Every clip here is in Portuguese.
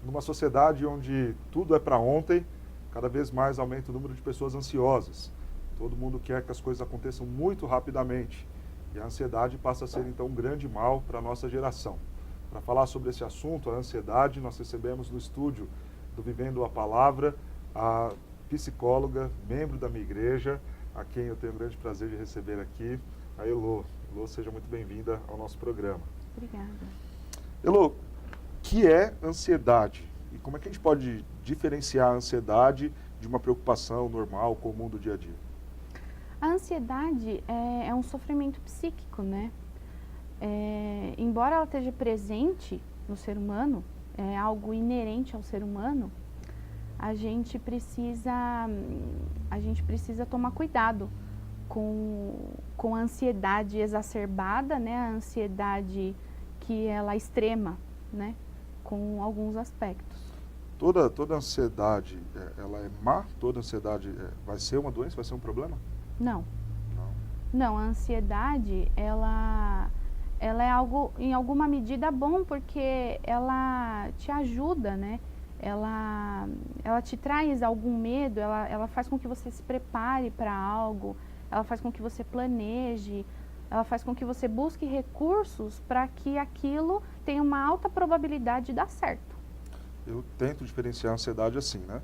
numa sociedade onde tudo é para ontem, cada vez mais aumenta o número de pessoas ansiosas. Todo mundo quer que as coisas aconteçam muito rapidamente. E a ansiedade passa a ser, então, um grande mal para a nossa geração. Para falar sobre esse assunto, a ansiedade, nós recebemos no estúdio do Vivendo a Palavra a psicóloga, membro da minha igreja, a quem eu tenho o grande prazer de receber aqui, a Elô. Elô, seja muito bem-vinda ao nosso programa. Obrigada. Elô, o que é ansiedade? E como é que a gente pode diferenciar a ansiedade de uma preocupação normal, comum do dia a dia? A ansiedade é um sofrimento psíquico, né? Embora ela esteja presente no ser humano, é algo inerente ao ser humano, a gente precisa tomar cuidado com a ansiedade exacerbada, né? A ansiedade que ela é extrema, né? Com alguns aspectos. Toda ansiedade, ela é má? Toda ansiedade vai ser uma doença, vai ser um problema? Não. Não. Não, a ansiedade, ela é algo, em alguma medida, bom, porque ela te ajuda, né? Ela te traz algum medo, ela faz com que você se prepare para algo, ela faz com que você planeje, ela faz com que você busque recursos para que aquilo tenha uma alta probabilidade de dar certo. Eu tento diferenciar a ansiedade assim, né?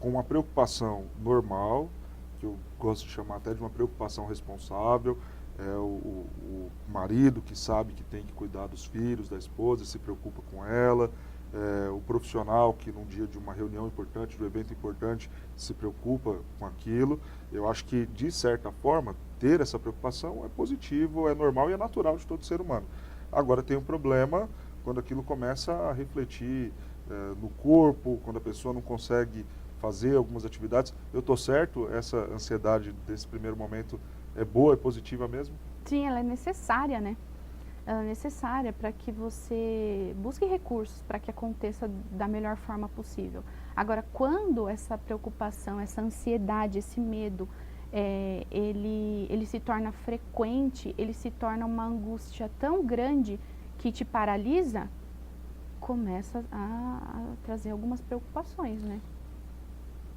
Com uma preocupação normal, que eu gosto de chamar até de uma preocupação responsável, é o marido que sabe que tem que cuidar dos filhos, da esposa, se preocupa com ela, o profissional que num dia de uma reunião importante, de um evento importante, se preocupa com aquilo. Eu acho que, de certa forma, ter essa preocupação é positivo, é normal e é natural de todo ser humano. Agora tem um problema quando aquilo começa a refletir no corpo, quando a pessoa não consegue fazer algumas atividades. Eu estou certo? Essa ansiedade desse primeiro momento é boa, é positiva mesmo? Sim, ela é necessária, né? Ela é necessária para que você busque recursos para que aconteça da melhor forma possível. Agora, quando essa preocupação, essa ansiedade, esse medo, ele se torna frequente, ele se torna uma angústia tão grande que te paralisa, começa a trazer algumas preocupações, né?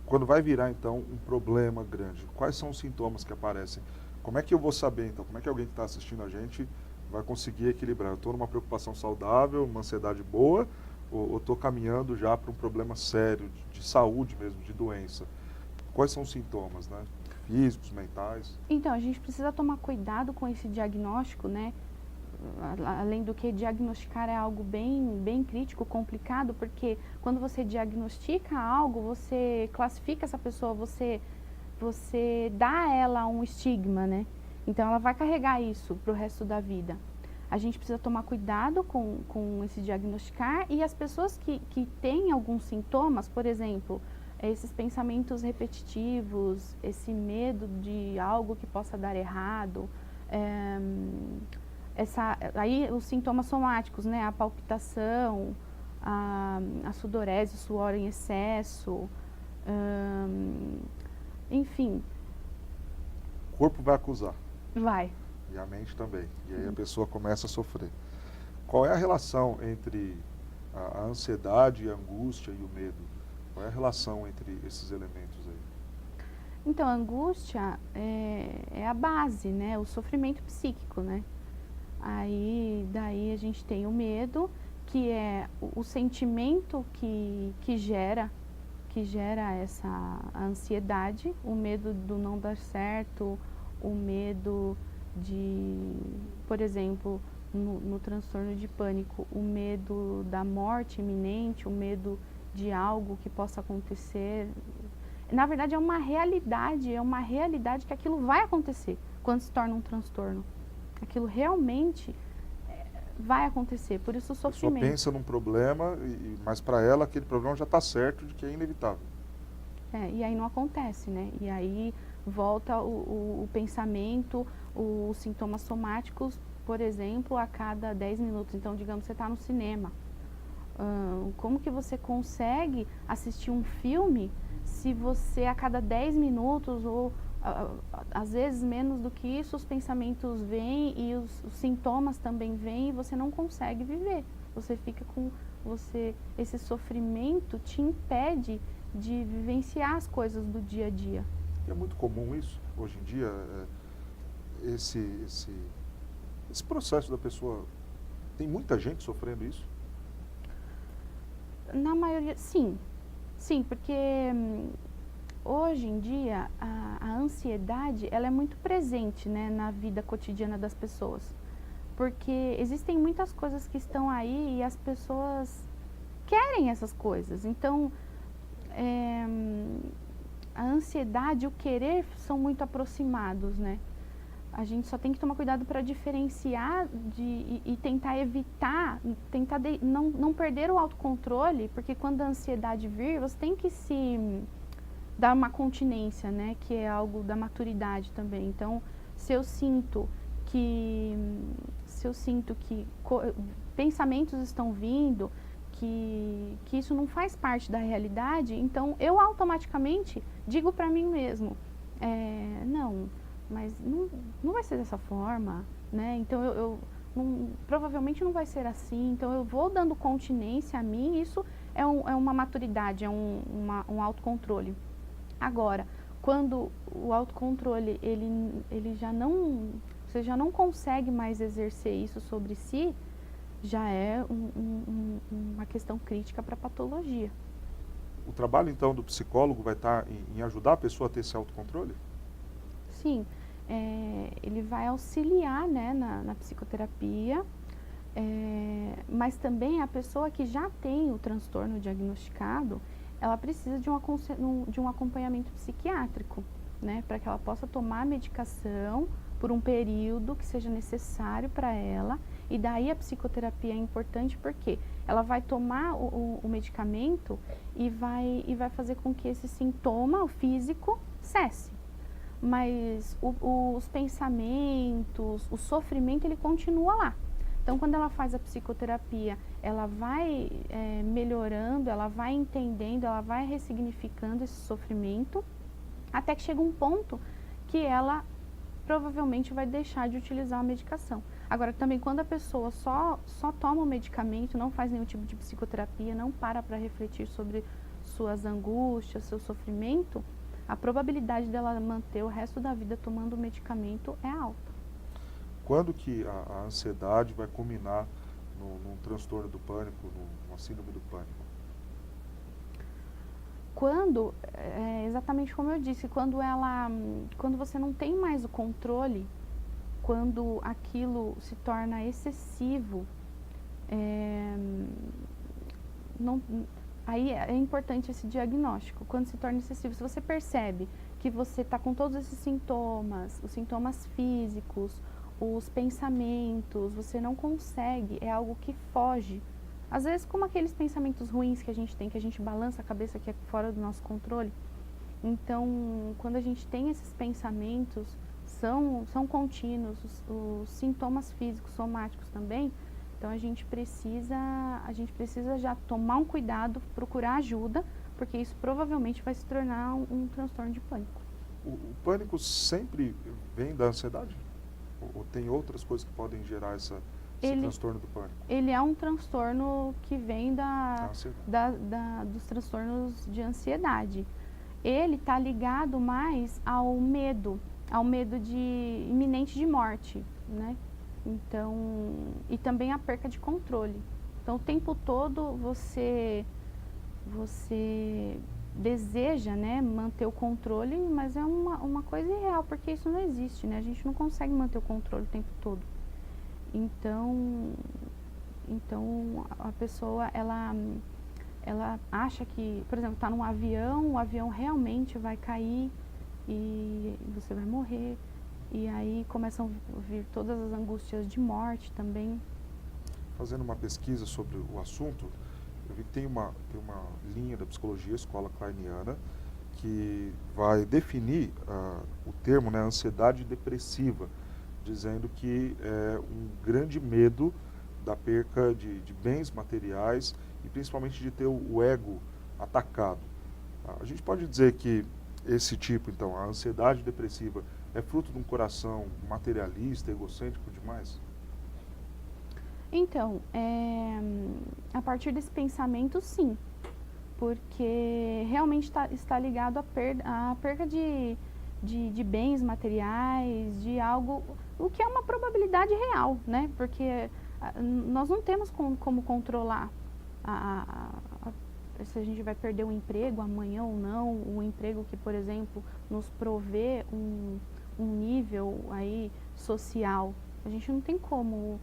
Quando vai virar, então, um problema grande, quais são os sintomas que aparecem? Como é que eu vou saber, então? Como é que alguém que está assistindo a gente vai conseguir equilibrar? Eu estou numa preocupação saudável, uma ansiedade boa, ou estou caminhando já para um problema sério, de saúde mesmo, de doença? Quais são os sintomas, né? Físicos, mentais? Então, a gente precisa tomar cuidado com esse diagnóstico, né? Além do que diagnosticar é algo bem crítico, complicado, porque quando você diagnostica algo, você classifica essa pessoa, você dá a ela um estigma, né? Então ela vai carregar isso para o resto da vida. A gente precisa tomar cuidado com esse diagnosticar, e as pessoas que têm alguns sintomas, por exemplo, esses pensamentos repetitivos, esse medo de algo que possa dar errado, aí os sintomas somáticos, né? A palpitação, a sudorese, o suor em excesso, enfim. O corpo vai acusar. Vai. E a mente também. E aí a pessoa começa a sofrer. Qual é a relação entre a ansiedade, a angústia e o medo? Qual é a relação entre esses elementos aí? Então, a angústia é a base, né? O sofrimento psíquico, né? Daí a gente tem o medo, que é o sentimento que gera essa ansiedade, o medo do não dar certo, o medo de, por exemplo, no transtorno de pânico, o medo da morte iminente, o medo de algo que possa acontecer. Na verdade, é uma realidade que aquilo vai acontecer quando se torna um transtorno. Aquilo realmente vai acontecer, por isso o sofrimento. A pessoa pensa num problema, mas para ela aquele problema já está certo de que é inevitável. E aí não acontece, né? E aí volta o pensamento, os sintomas somáticos, por exemplo, a cada 10 minutos. Então, digamos, você está no cinema. Como que você consegue assistir um filme se você, a cada 10 minutos, ou Às vezes, menos do que isso, os pensamentos vêm e os sintomas também vêm e você não consegue viver. Você fica com... esse sofrimento te impede de vivenciar as coisas do dia a dia. E é muito comum isso, hoje em dia, esse, esse, esse processo da pessoa, tem muita gente sofrendo isso? Na maioria, sim. Sim, porque hoje em dia a ansiedade ela é muito presente, né, na vida cotidiana das pessoas. Porque existem muitas coisas que estão aí e as pessoas querem essas coisas. Então, a ansiedade e o querer são muito aproximados, né? A gente só tem que tomar cuidado para diferenciar e tentar evitar, não perder o autocontrole, porque quando a ansiedade vir, você tem que se dar uma continência, né? Que é algo da maturidade também. Então, se eu sinto que pensamentos estão vindo, que isso não faz parte da realidade, então eu automaticamente digo para mim mesmo, não, mas não vai ser dessa forma, né? Então provavelmente não vai ser assim, então eu vou dando continência a mim, isso é uma maturidade, é um autocontrole. Agora, quando o autocontrole, você já não consegue mais exercer isso sobre si, já é uma questão crítica para a patologia. O trabalho, então, do psicólogo vai estar em ajudar a pessoa a ter esse autocontrole? Sim, ele vai auxiliar, né, na psicoterapia, mas também a pessoa que já tem o transtorno diagnosticado, ela precisa de um acompanhamento psiquiátrico, né, para que ela possa tomar a medicação por um período que seja necessário para ela. E daí a psicoterapia é importante porque ela vai tomar o medicamento e vai fazer com que esse sintoma, o físico, cesse. Mas os pensamentos, o sofrimento, ele continua lá. Então, quando ela faz a psicoterapia, ela vai melhorando, ela vai entendendo, ela vai ressignificando esse sofrimento, até que chega um ponto que ela provavelmente vai deixar de utilizar a medicação. Agora, também, quando a pessoa só toma o medicamento, não faz nenhum tipo de psicoterapia, não para refletir sobre suas angústias, seu sofrimento, a probabilidade dela manter o resto da vida tomando o medicamento é alta. Quando que a ansiedade vai culminar num transtorno do pânico, numa síndrome do pânico? Quando, exatamente como eu disse, quando você não tem mais o controle, quando aquilo se torna excessivo, aí é importante esse diagnóstico. Quando se torna excessivo, se você percebe que você está com todos esses sintomas, os sintomas físicos, os pensamentos, você não consegue, é algo que foge. Às vezes, como aqueles pensamentos ruins que a gente tem, que a gente balança a cabeça, que é fora do nosso controle. Então, quando a gente tem esses pensamentos, são contínuos, os sintomas físicos, somáticos também, então a gente precisa já tomar um cuidado, procurar ajuda, porque isso provavelmente vai se tornar um transtorno de pânico. O pânico sempre vem da ansiedade? Ou tem outras coisas que podem gerar esse transtorno do pânico? Ele é um transtorno que vem dos transtornos de ansiedade. Ele está ligado mais ao medo iminente de morte, né? Então, e também a perca de controle. Então, o tempo todo você deseja, né, manter o controle, mas é uma coisa irreal, porque isso não existe, né? A gente não consegue manter o controle o tempo todo. Então a pessoa, ela acha que, por exemplo, está num avião, o avião realmente vai cair e você vai morrer. E aí começam a vir todas as angústias de morte também. Fazendo uma pesquisa sobre o assunto, eu vi que tem uma linha da psicologia, escola kleiniana, que vai definir o termo, né, ansiedade depressiva, dizendo que é um grande medo da perca de bens materiais e principalmente de ter o ego atacado. A gente pode dizer que esse tipo, então, a ansiedade depressiva, é fruto de um coração materialista, egocêntrico demais? Então, a partir desse pensamento, sim, porque realmente está ligado à perca de bens materiais, de algo, o que é uma probabilidade real, né? Porque nós não temos como controlar se a gente vai perder o emprego amanhã ou não, o emprego que, por exemplo, nos provê um nível aí social. A gente não tem como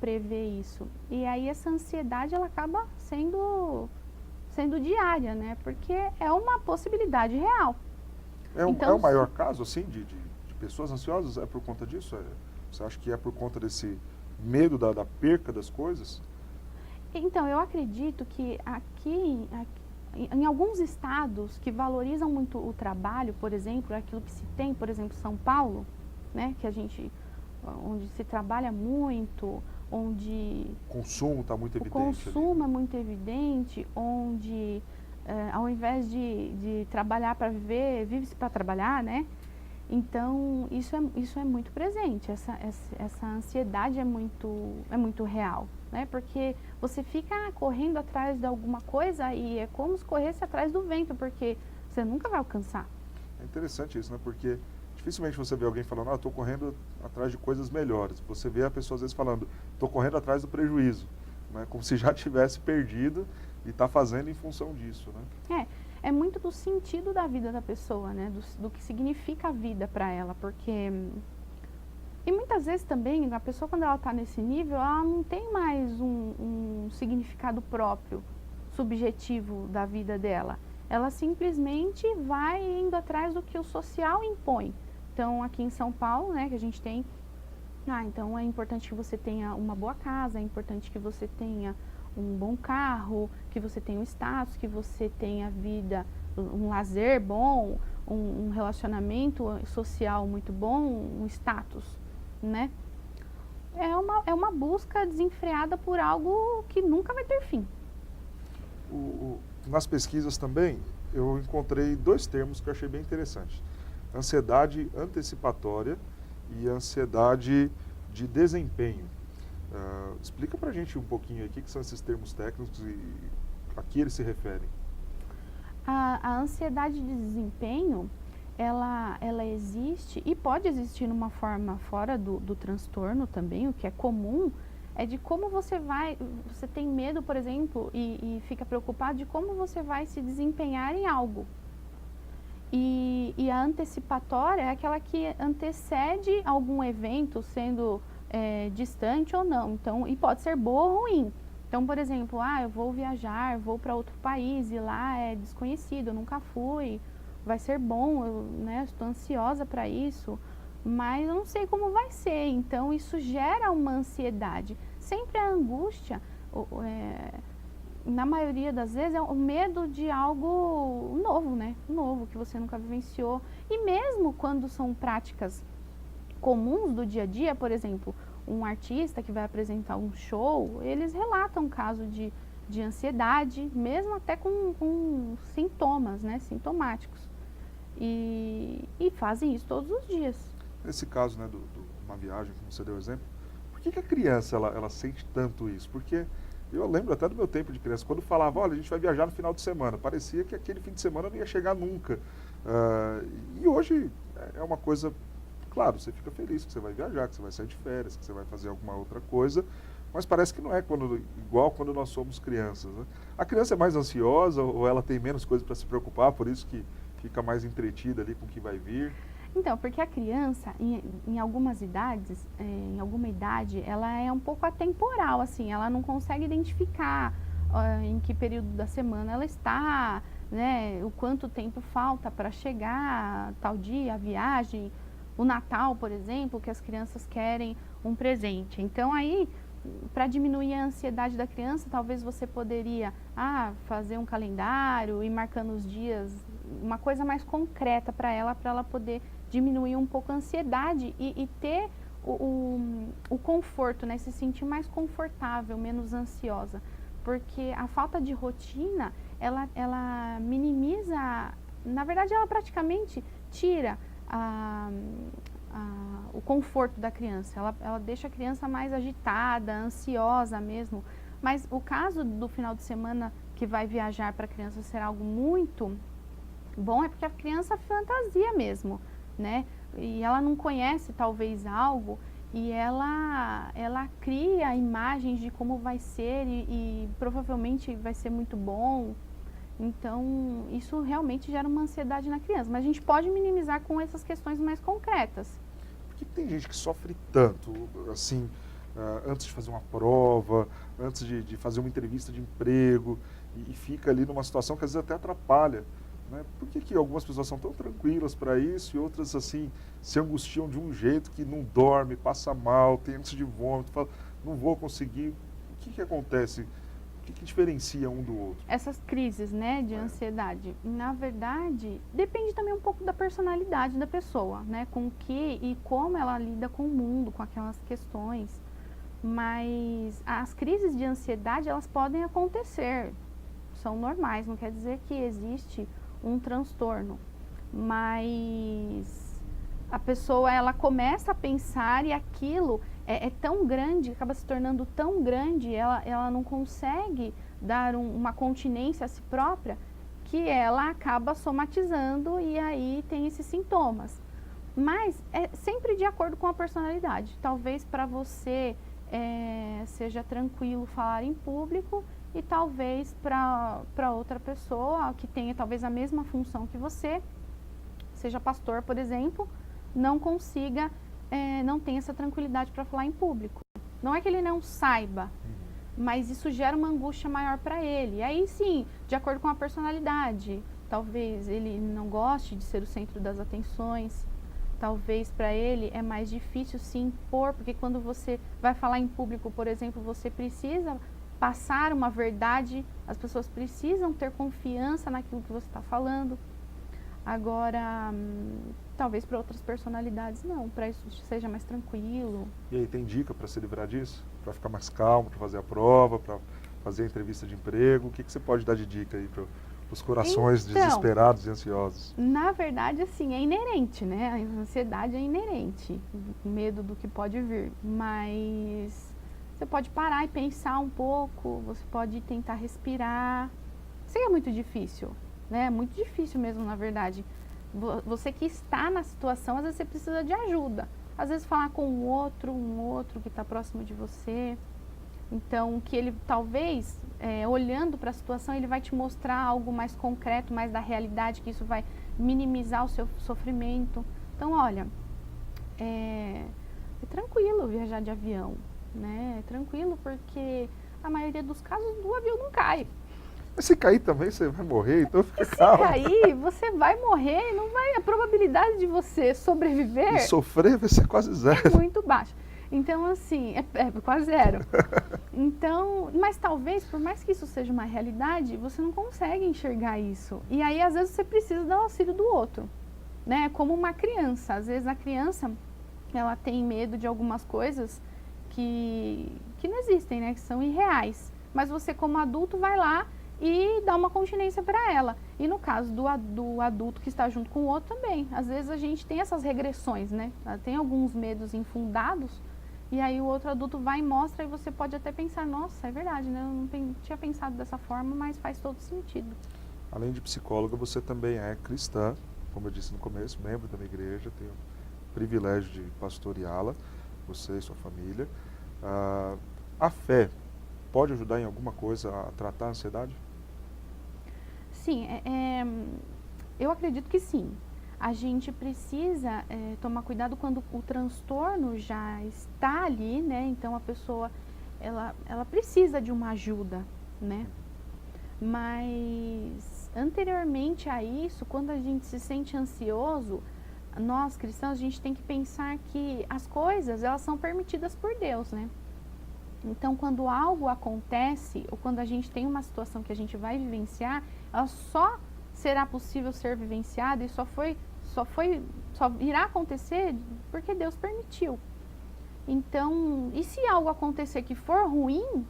prever isso. E aí essa ansiedade, ela acaba sendo diária, né? Porque é uma possibilidade real. É Então, o maior caso, assim, de pessoas ansiosas? É por conta disso? Você acha que é por conta desse medo da perca das coisas? então, eu acredito que em alguns estados que valorizam muito o trabalho, por exemplo, aquilo que se tem, por exemplo, São Paulo, né, onde se trabalha muito, onde O consumo está muito o evidente ali, consumo né? é muito evidente, onde ao invés de trabalhar para viver, vive-se para trabalhar, né? Então, isso é muito presente, essa ansiedade é muito real, né? Porque você fica correndo atrás de alguma coisa e é como se corresse atrás do vento, porque você nunca vai alcançar. É interessante isso, né? Porque dificilmente você vê alguém falando, estou correndo atrás de coisas melhores. Você vê a pessoa às vezes falando, estou correndo atrás do prejuízo, né? Como se já tivesse perdido e está fazendo em função disso, né? É muito do sentido da vida da pessoa, né? Do que significa a vida para ela, porque e muitas vezes também a pessoa, quando ela está nesse nível, ela não tem mais um significado próprio, subjetivo da vida dela. Ela simplesmente vai indo atrás do que o social impõe. Então, aqui em São Paulo, né, que a gente tem, então é importante que você tenha uma boa casa, é importante que você tenha um bom carro, que você tenha um status, que você tenha vida, um lazer bom, um relacionamento social muito bom, um status, né? É uma busca desenfreada por algo que nunca vai ter fim. Nas pesquisas também, eu encontrei dois termos que eu achei bem interessantes. Ansiedade antecipatória e ansiedade de desempenho. Explica pra gente um pouquinho aí o que são esses termos técnicos e a que eles se referem. A ansiedade de desempenho, ela existe e pode existir numa forma fora do transtorno também, o que é comum, é de como você tem medo, por exemplo, e fica preocupado de como você vai se desempenhar em algo. E a antecipatória é aquela que antecede algum evento, sendo distante ou não. Então, e pode ser boa ou ruim. Então, por exemplo, eu vou viajar, vou para outro país e lá é desconhecido, eu nunca fui, vai ser bom, né, estou ansiosa para isso, mas eu não sei como vai ser. Então, isso gera uma ansiedade. Sempre a angústia, na maioria das vezes, é o medo de algo novo, né? Novo, que você nunca vivenciou. E mesmo quando são práticas comuns do dia a dia, por exemplo, um artista que vai apresentar um show, eles relatam caso de ansiedade, mesmo até com sintomas, né? Sintomáticos. E fazem isso todos os dias. Nesse caso, né, uma viagem, como você deu o exemplo, por que a criança ela sente tanto isso? Porque eu lembro até do meu tempo de criança, quando falava, olha, a gente vai viajar no final de semana, parecia que aquele fim de semana não ia chegar nunca. E hoje é uma coisa, claro, você fica feliz que você vai viajar, que você vai sair de férias, que você vai fazer alguma outra coisa, mas parece que não é igual quando nós somos crianças, né? A criança é mais ansiosa ou ela tem menos coisas para se preocupar, por isso que fica mais entretida ali com o que vai vir? Então, porque a criança, em algumas idades, em alguma idade, ela é um pouco atemporal, assim, ela não consegue identificar em que período da semana ela está, né, o quanto tempo falta para chegar tal dia, a viagem, o Natal, por exemplo, que as crianças querem um presente. Então, aí, para diminuir a ansiedade da criança, talvez você poderia fazer um calendário, ir marcando os dias, uma coisa mais concreta para ela poder diminuir um pouco a ansiedade e ter o conforto, né? Se sentir mais confortável, menos ansiosa. Porque a falta de rotina, ela minimiza na verdade, ela praticamente tira o conforto da criança. Ela deixa a criança mais agitada, ansiosa mesmo. Mas o caso do final de semana que vai viajar para a criança ser algo muito bom é porque a criança fantasia mesmo, né? E ela não conhece talvez algo e ela cria imagens de como vai ser e provavelmente vai ser muito bom. Então, isso realmente gera uma ansiedade na criança. Mas a gente pode minimizar com essas questões mais concretas. Por que tem gente que sofre tanto, assim, antes de fazer uma prova, antes de fazer uma entrevista de emprego, e fica ali numa situação que às vezes até atrapalha, né? Por que algumas pessoas são tão tranquilas para isso e outras, assim, se angustiam de um jeito que não dorme, passa mal, tem ânsia de vômito, fala, não vou conseguir. O que acontece? O que diferencia um do outro? Essas crises, né, de ansiedade, na verdade, depende também um pouco da personalidade da pessoa, né, com o que e como ela lida com o mundo, com aquelas questões. Mas as crises de ansiedade, elas podem acontecer, são normais, não quer dizer que existe um transtorno. Mas a pessoa, ela começa a pensar e aquilo é tão grande, acaba se tornando tão grande, ela não consegue dar uma continência a si própria, que ela acaba somatizando e aí tem esses sintomas. Mas é sempre de acordo com a personalidade. Talvez para você seja tranquilo falar em público e talvez para outra pessoa que tenha talvez a mesma função que você, seja pastor, por exemplo, não consiga, não tem essa tranquilidade para falar em público. Não é que ele não saiba, mas isso gera uma angústia maior para ele. E aí sim, de acordo com a personalidade, talvez ele não goste de ser o centro das atenções, talvez para ele é mais difícil se impor, porque quando você vai falar em público, por exemplo, você precisa passar uma verdade, as pessoas precisam ter confiança naquilo que você está falando. Agora, talvez para outras personalidades não, para isso seja mais tranquilo. E aí tem dica para se livrar disso? Para ficar mais calmo, para fazer a prova, para fazer a entrevista de emprego? O que você pode dar de dica aí para os corações desesperados e ansiosos? Na verdade, assim, é inerente, né? A ansiedade é inerente, o medo do que pode vir. Mas você pode parar e pensar um pouco, você pode tentar respirar. Sei que é muito difícil, né? É muito difícil mesmo, na verdade. Você que está na situação, às vezes você precisa de ajuda. Às vezes falar com um outro que está próximo de você. Então, que ele talvez, olhando para a situação, ele vai te mostrar algo mais concreto, mais da realidade, que isso vai minimizar o seu sofrimento. Então, olha, é tranquilo viajar de avião, né? É tranquilo porque a maioria dos casos o avião não cai. Mas se cair também você vai morrer, então fica Se calmo. cair, você vai morrer, não vai, a probabilidade de você sobreviver E sofrer vai ser quase zero. é muito baixa. Então, assim, é quase zero. Então, mas talvez, por mais que isso seja uma realidade, você não consegue enxergar isso. E aí, às vezes, você precisa do auxílio do outro, né? Como uma criança. Às vezes, a criança, ela tem medo de algumas coisas que não existem, né? Que são irreais. Mas você, como adulto, vai lá e dá uma continência para ela. E no caso do adulto que está junto com o outro também. Às vezes, a gente tem essas regressões, né? Tem alguns medos infundados. E aí o outro adulto vai e mostra e você pode até pensar, nossa, é verdade, né? Eu não tinha pensado dessa forma, mas faz todo sentido. Além de psicóloga, você também é cristã, como eu disse no começo, membro da minha igreja, tenho o privilégio de pastoreá-la, você e sua família. A fé pode ajudar em alguma coisa a tratar a ansiedade? Sim, eu acredito que sim. A gente precisa tomar cuidado quando o transtorno já está ali, né? Então a pessoa, ela precisa de uma ajuda, né? Mas anteriormente a isso, quando a gente se sente ansioso, nós cristãos, a gente tem que pensar que as coisas, elas são permitidas por Deus, né? Então, quando algo acontece, ou quando a gente tem uma situação que a gente vai vivenciar, ela só será possível ser vivenciada e só irá acontecer porque Deus permitiu. Então, e se algo acontecer que for ruim,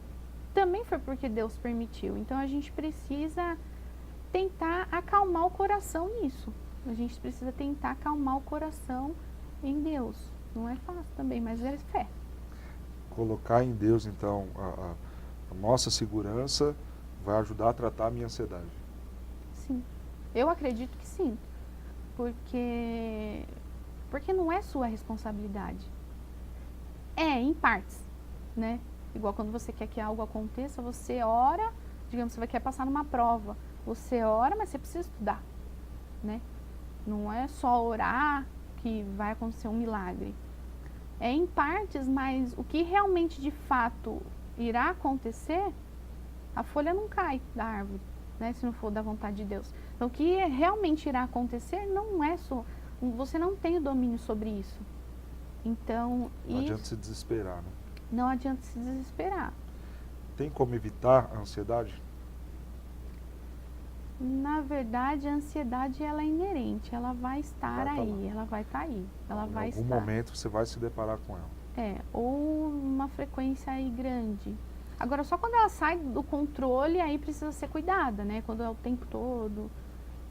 também foi porque Deus permitiu. Então, a gente precisa tentar acalmar o coração nisso. A gente precisa tentar acalmar o coração em Deus. Não é fácil também, mas é fé. Colocar em Deus, então, a nossa segurança vai ajudar a tratar a minha ansiedade. Sim. Eu acredito que sim. Porque não é sua responsabilidade. É, em partes, né? Igual quando você quer que algo aconteça, você ora, digamos, você quer passar numa prova. Você ora, mas você precisa estudar, né? Não é só orar que vai acontecer um milagre. É em partes, mas o que realmente de fato irá acontecer, a folha não cai da árvore, né? Se não for da vontade de Deus. Então, o que realmente irá acontecer não é só... Você não tem o domínio sobre isso. Então, Não adianta se desesperar, né? Não adianta se desesperar. Tem como evitar a ansiedade? Na verdade, a ansiedade ela é inerente, ela vai estar Vai tá aí, lá. ela vai estar aí, ela Em vai algum estar. momento você vai se deparar com ela. Ou uma frequência aí grande. Agora, só quando ela sai do controle, aí precisa ser cuidada, né? Quando é o tempo todo.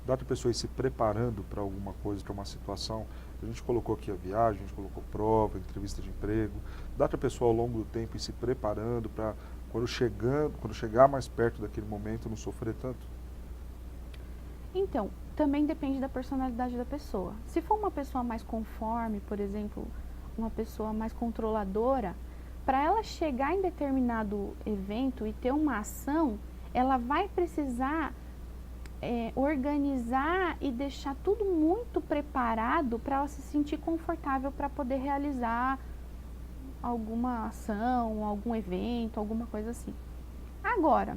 Dá para a pessoa ir se preparando para alguma coisa, para uma situação. A gente colocou aqui a viagem, a gente colocou prova, entrevista de emprego. Dá para a pessoa ao longo do tempo ir se preparando para quando chegar mais perto daquele momento não sofrer tanto? Então, também depende da personalidade da pessoa. Se for uma pessoa mais conforme, por exemplo, uma pessoa mais controladora, para ela chegar em determinado evento e ter uma ação, ela vai precisar organizar e deixar tudo muito preparado para ela se sentir confortável para poder realizar alguma ação, algum evento, alguma coisa assim. Agora,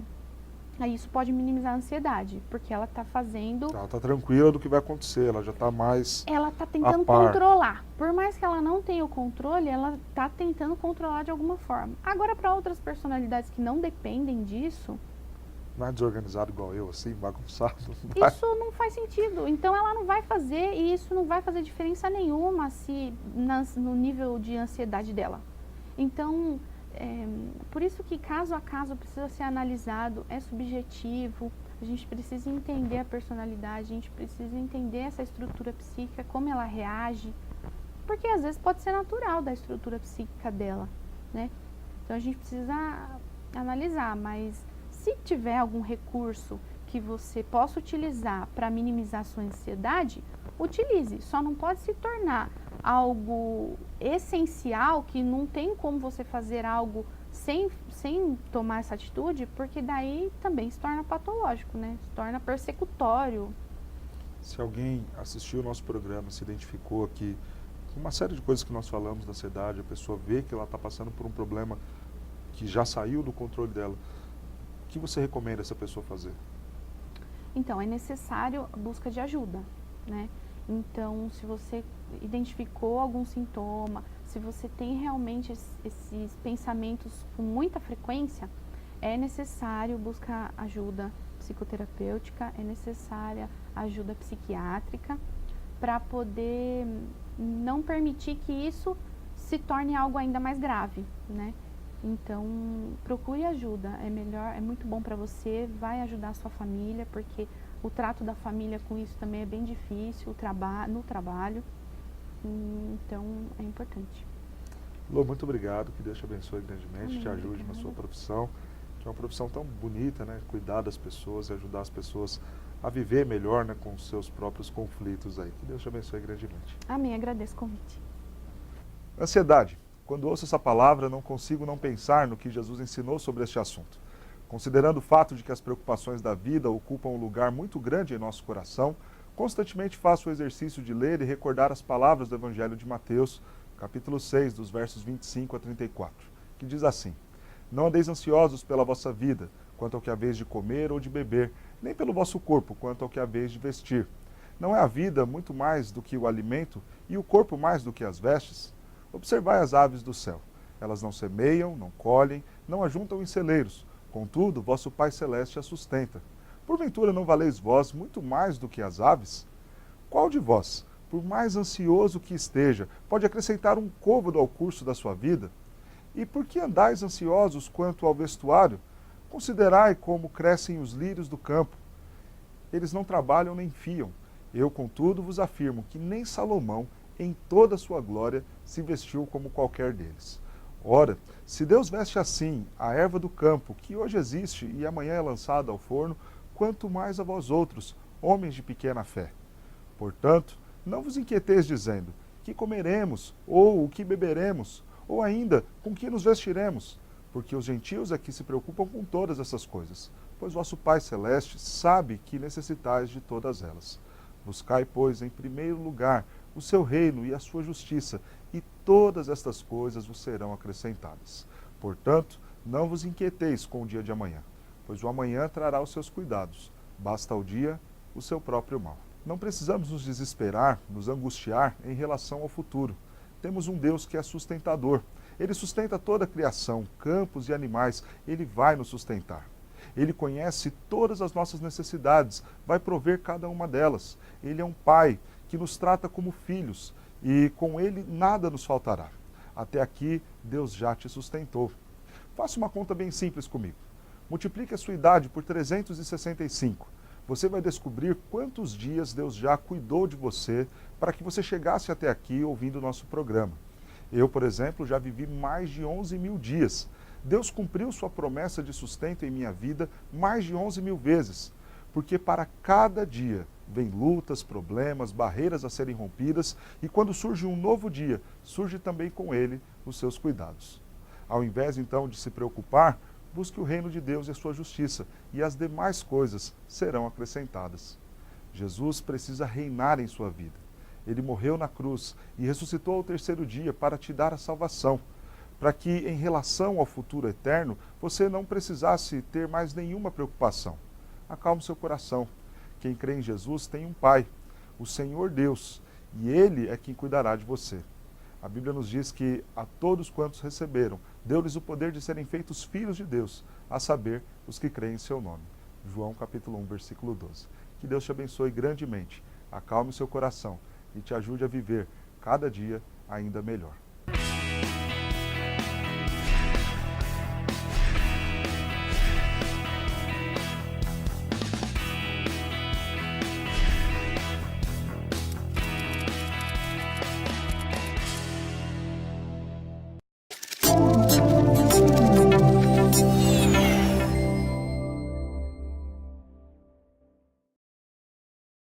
aí isso pode minimizar a ansiedade, porque ela está fazendo... Ela está tranquila do que vai acontecer, ela já está mais Ela está tentando a par. controlar. Por mais que ela não tenha o controle, ela está tentando controlar de alguma forma. Agora, para outras personalidades que não dependem disso, Não é desorganizado igual eu, assim, bagunçado. isso não faz sentido. Então ela não vai fazer, e isso não vai fazer diferença nenhuma no nível de ansiedade dela. Então, por isso que caso a caso precisa ser analisado, é subjetivo, a gente precisa entender a personalidade, a gente precisa entender essa estrutura psíquica, como ela reage, porque às vezes pode ser natural da estrutura psíquica dela, né? Então a gente precisa analisar, mas se tiver algum recurso que você possa utilizar para minimizar a sua ansiedade, utilize. Só não pode se tornar algo essencial, que não tem como você fazer algo sem tomar essa atitude, porque daí também se torna patológico, né? Se torna persecutório. Se alguém assistiu o nosso programa, se identificou aqui, uma série de coisas que nós falamos da ansiedade, a pessoa vê que ela está passando por um problema que já saiu do controle dela, o que você recomenda essa pessoa fazer? Então, é necessário a busca de ajuda, né? Então, se você identificou algum sintoma, se você tem realmente esses pensamentos com muita frequência, é necessário buscar ajuda psicoterapêutica, é necessária ajuda psiquiátrica para poder não permitir que isso se torne algo ainda mais grave, né? Então, procure ajuda, é melhor, é muito bom para você, vai ajudar a sua família, porque o trato da família com isso também é bem difícil, no trabalho, então é importante. Lô, muito obrigado, que Deus te abençoe grandemente, te ajude Obrigada. na sua profissão, que é uma profissão tão bonita, né? Cuidar das pessoas e ajudar as pessoas a viver melhor, né? Com os seus próprios conflitos aí. Que Deus te abençoe grandemente. Amém, agradeço o convite. Ansiedade. Quando ouço essa palavra, não consigo não pensar no que Jesus ensinou sobre este assunto. Considerando o fato de que as preocupações da vida ocupam um lugar muito grande em nosso coração, constantemente faço o exercício de ler e recordar as palavras do Evangelho de Mateus, capítulo 6, dos versos 25 a 34, que diz assim: Não andeis ansiosos pela vossa vida, quanto ao que haveis de comer ou de beber, nem pelo vosso corpo, quanto ao que haveis de vestir. Não é a vida muito mais do que o alimento, e o corpo mais do que as vestes? Observai as aves do céu. Elas não semeiam, não colhem, não ajuntam em celeiros. Contudo, vosso Pai Celeste as sustenta. Porventura não valeis vós muito mais do que as aves? Qual de vós, por mais ansioso que esteja, pode acrescentar um côvado ao curso da sua vida? E por que andais ansiosos quanto ao vestuário? Considerai como crescem os lírios do campo. Eles não trabalham nem fiam. Eu, contudo, vos afirmo que nem Salomão, em toda a sua glória, se vestiu como qualquer deles. Ora, se Deus veste assim a erva do campo, que hoje existe e amanhã é lançada ao forno, quanto mais a vós outros, homens de pequena fé. Portanto, não vos inquieteis dizendo, que comeremos, ou o que beberemos, ou ainda, com que nos vestiremos, porque os gentios aqui se preocupam com todas essas coisas, pois vosso Pai Celeste sabe que necessitais de todas elas. Buscai, pois, em primeiro lugar o seu reino e a sua justiça, e todas estas coisas vos serão acrescentadas. Portanto, não vos inquieteis com o dia de amanhã, pois o amanhã trará os seus cuidados. Basta ao dia o seu próprio mal. Não precisamos nos desesperar, nos angustiar em relação ao futuro. Temos um Deus que é sustentador. Ele sustenta toda a criação, campos e animais. Ele vai nos sustentar. Ele conhece todas as nossas necessidades, vai prover cada uma delas. Ele é um Pai que nos trata como filhos e com Ele nada nos faltará. Até aqui, Deus já te sustentou. Faça uma conta bem simples comigo. Multiplique a sua idade por 365. Você vai descobrir quantos dias Deus já cuidou de você para que você chegasse até aqui ouvindo o nosso programa. Eu, por exemplo, já vivi mais de 11.000 dias. Deus cumpriu sua promessa de sustento em minha vida mais de 11.000 vezes, porque para cada dia vem lutas, problemas, barreiras a serem rompidas, e quando surge um novo dia, surge também com ele os seus cuidados. Ao invés então de se preocupar, busque o reino de Deus e a sua justiça, e as demais coisas serão acrescentadas. Jesus precisa reinar em sua vida. Ele morreu na cruz e ressuscitou ao terceiro dia para te dar a salvação, para que, em relação ao futuro eterno, você não precisasse ter mais nenhuma preocupação. Acalme seu coração. Quem crê em Jesus tem um Pai, o Senhor Deus, e Ele é quem cuidará de você. A Bíblia nos diz que a todos quantos receberam, deu-lhes o poder de serem feitos filhos de Deus, a saber, os que creem em seu nome. João capítulo 1, versículo 12. Que Deus te abençoe grandemente, acalme o seu coração e te ajude a viver cada dia ainda melhor.